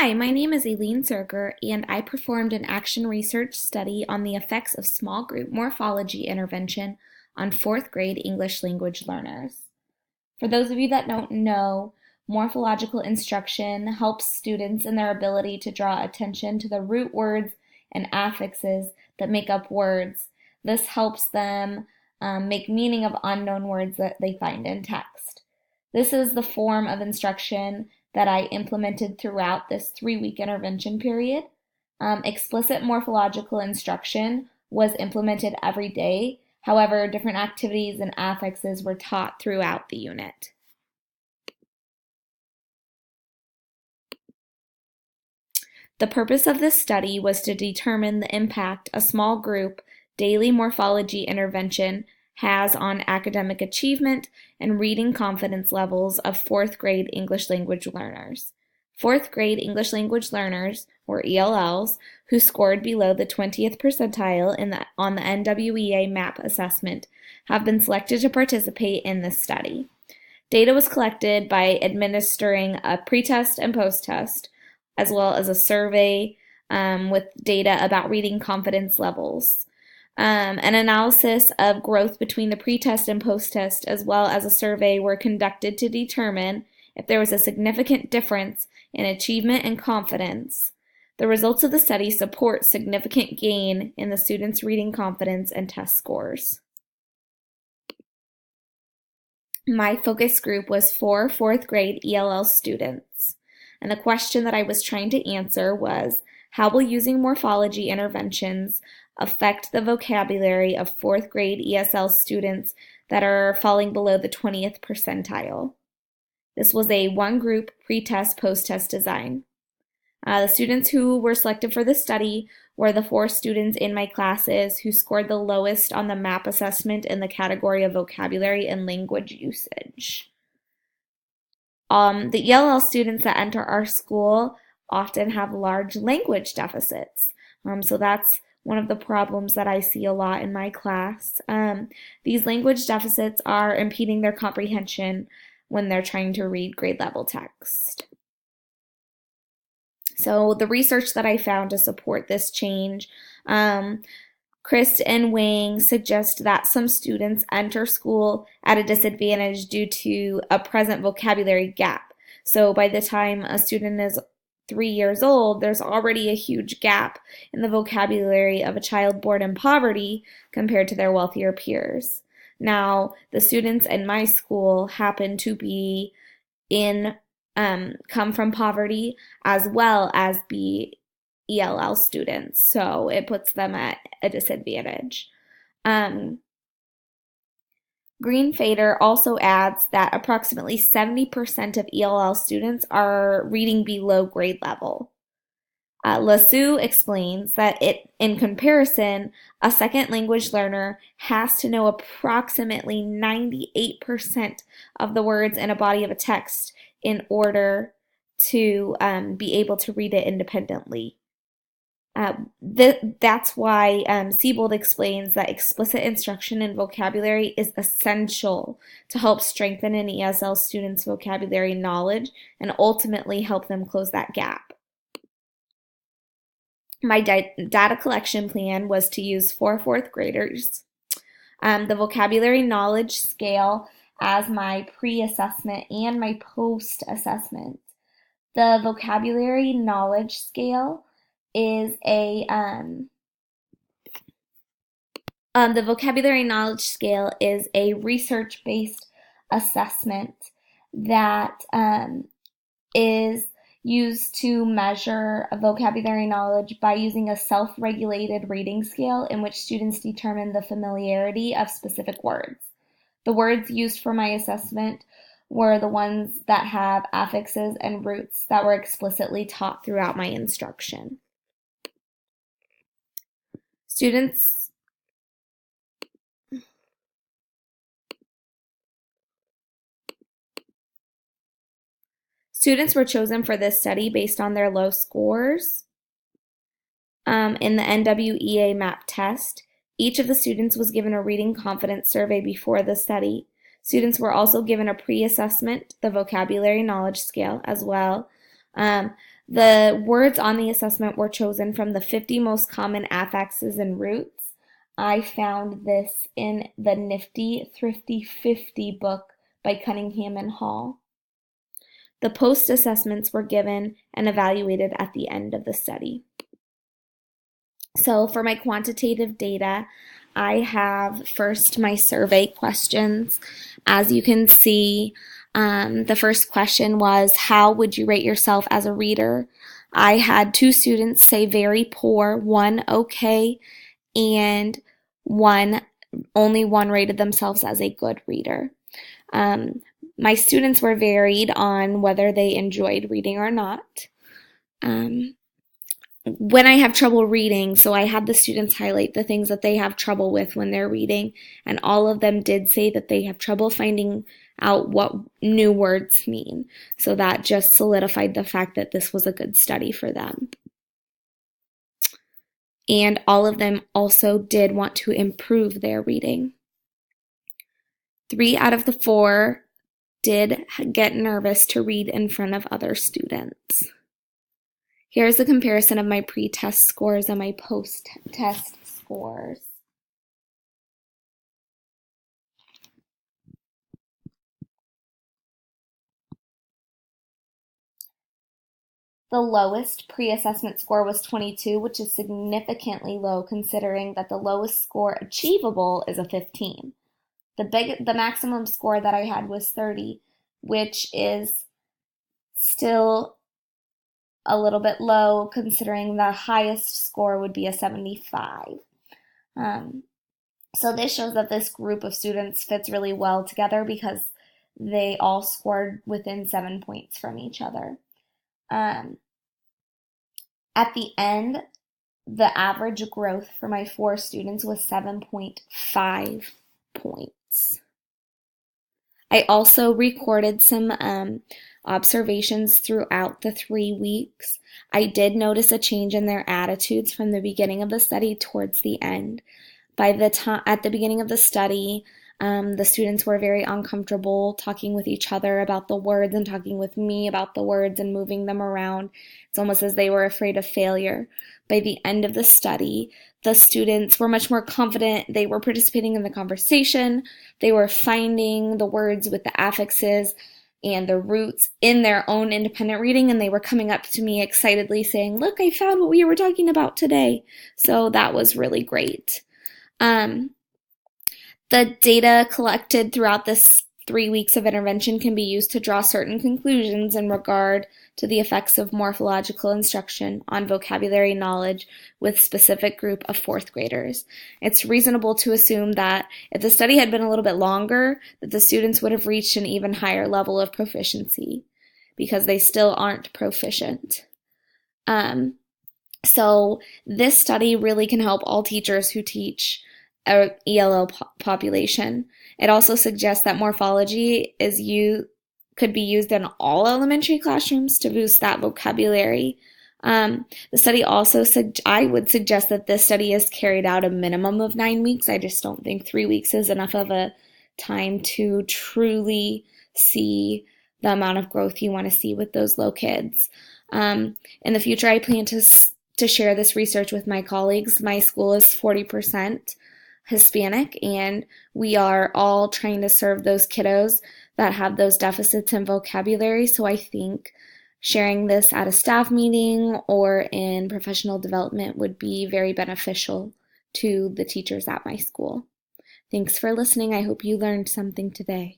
Hi, my name is Aileen Zerger, and I performed an action research study on the effects of small group morphology intervention on fourth grade English language learners. For those of you that don't know, morphological instruction helps students in their ability to draw attention to the root words and affixes that make up words. This helps them make meaning of unknown words that they find in text. This is the form of instruction that I implemented throughout this 3-week intervention period. Explicit morphological instruction was implemented every day. However, different activities and affixes were taught throughout the unit. The purpose of this study was to determine the impact a small group daily morphology intervention has on academic achievement and reading confidence levels of fourth grade English language learners. Fourth grade English language learners, or ELLs, who scored below the 20th percentile on the NWEA MAP assessment have been selected to participate in this study. Data was collected by administering a pretest and post-test, as well as a survey with data about reading confidence levels. An analysis of growth between the pretest and post-test, as well as a survey, were conducted to determine if there was a significant difference in achievement and confidence. The results of the study support significant gain in the students' reading confidence and test scores. My focus group was for fourth grade ELL students, and the question that I was trying to answer was, how will using morphology interventions affect the vocabulary of fourth grade ESL students that are falling below the 20th percentile? This was a one-group pre-test, post-test design. The students who were selected for this study were the 4 students in my classes who scored the lowest on the MAP assessment in the category of vocabulary and language usage. The ELL students that enter our school often have large language deficits. So that's one of the problems that I see a lot in my class. These language deficits are impeding their comprehension when they're trying to read grade level text. So the research that I found to support this change, Christ and Wang suggest that some students enter school at a disadvantage due to a present vocabulary gap. So by the time a student is 3 years old, there's already a huge gap in the vocabulary of a child born in poverty compared to their wealthier peers. Now, the students in my school happen to be come from poverty as well as be ELL students, so it puts them at a disadvantage. Greenfader also adds that approximately 70% of ELL students are reading below grade level. LeSue explains that in comparison, a second language learner has to know approximately 98% of the words in a body of a text in order to be able to read it independently. That's why Siebold explains that explicit instruction in vocabulary is essential to help strengthen an ESL student's vocabulary knowledge and ultimately help them close that gap. My data collection plan was to use for fourth graders the vocabulary knowledge scale as my pre-assessment and my post-assessment. The vocabulary knowledge scale is a research-based assessment that is used to measure vocabulary knowledge by using a self-regulated rating scale in which students determine the familiarity of specific words. The words used for my assessment were the ones that have affixes and roots that were explicitly taught throughout my instruction. Students were chosen for this study based on their low scores in the NWEA MAP test. Each of the students was given a reading confidence survey before the study. Students were also given a pre-assessment, the vocabulary knowledge scale, as well. The words on the assessment were chosen from the 50 most common affixes and roots. I found this in the Nifty Thrifty 50 book by Cunningham and Hall. The post-assessments were given and evaluated at the end of the study. So for my quantitative data, I have first my survey questions. As you can see, the first question was, how would you rate yourself as a reader? I had 2 students say very poor, 1 okay, and only one rated themselves as a good reader. My students were varied on whether they enjoyed reading or not. When I have trouble reading, so I had the students highlight the things that they have trouble with when they're reading, and all of them did say that they have trouble finding out what new words mean. So that just solidified the fact that this was a good study for them. And all of them also did want to improve their reading. 3 out of the 4 did get nervous to read in front of other students. Here's a comparison of my pre-test scores and my post-test scores. The lowest pre-assessment score was 22, which is significantly low considering that the lowest score achievable is a 15. The maximum score that I had was 30, which is still a little bit low considering the highest score would be a 75. So this shows that this group of students fits really well together because they all scored within 7 points from each other. At the end, the average growth for my 4 students was 7.5 points. I also recorded some observations throughout the 3 weeks. I did notice a change in their attitudes from the beginning of the study towards the end. At the beginning of the study, the students were very uncomfortable talking with each other about the words and talking with me about the words and moving them around. It's almost as they were afraid of failure. By the end of the study, the students were much more confident. They were participating in the conversation. They were finding the words with the affixes and the roots in their own independent reading, and they were coming up to me excitedly saying, "Look, I found what we were talking about today." So that was really great. The data collected throughout this 3 weeks of intervention can be used to draw certain conclusions in regard to the effects of morphological instruction on vocabulary knowledge with specific group of 4th graders. It's reasonable to assume that if the study had been a little bit longer, that the students would have reached an even higher level of proficiency because they still aren't proficient. So this study really can help all teachers who teach a ELL population. It also suggests that morphology could be used in all elementary classrooms to boost that vocabulary. The study also, I would suggest that this study is carried out a minimum of 9 weeks. I just don't think 3 weeks is enough of a time to truly see the amount of growth you want to see with those low kids. In the future, I plan to share this research with my colleagues. My school is 40% Hispanic, and we are all trying to serve those kiddos that have those deficits in vocabulary. So I think sharing this at a staff meeting or in professional development would be very beneficial to the teachers at my school. Thanks for listening. I hope you learned something today.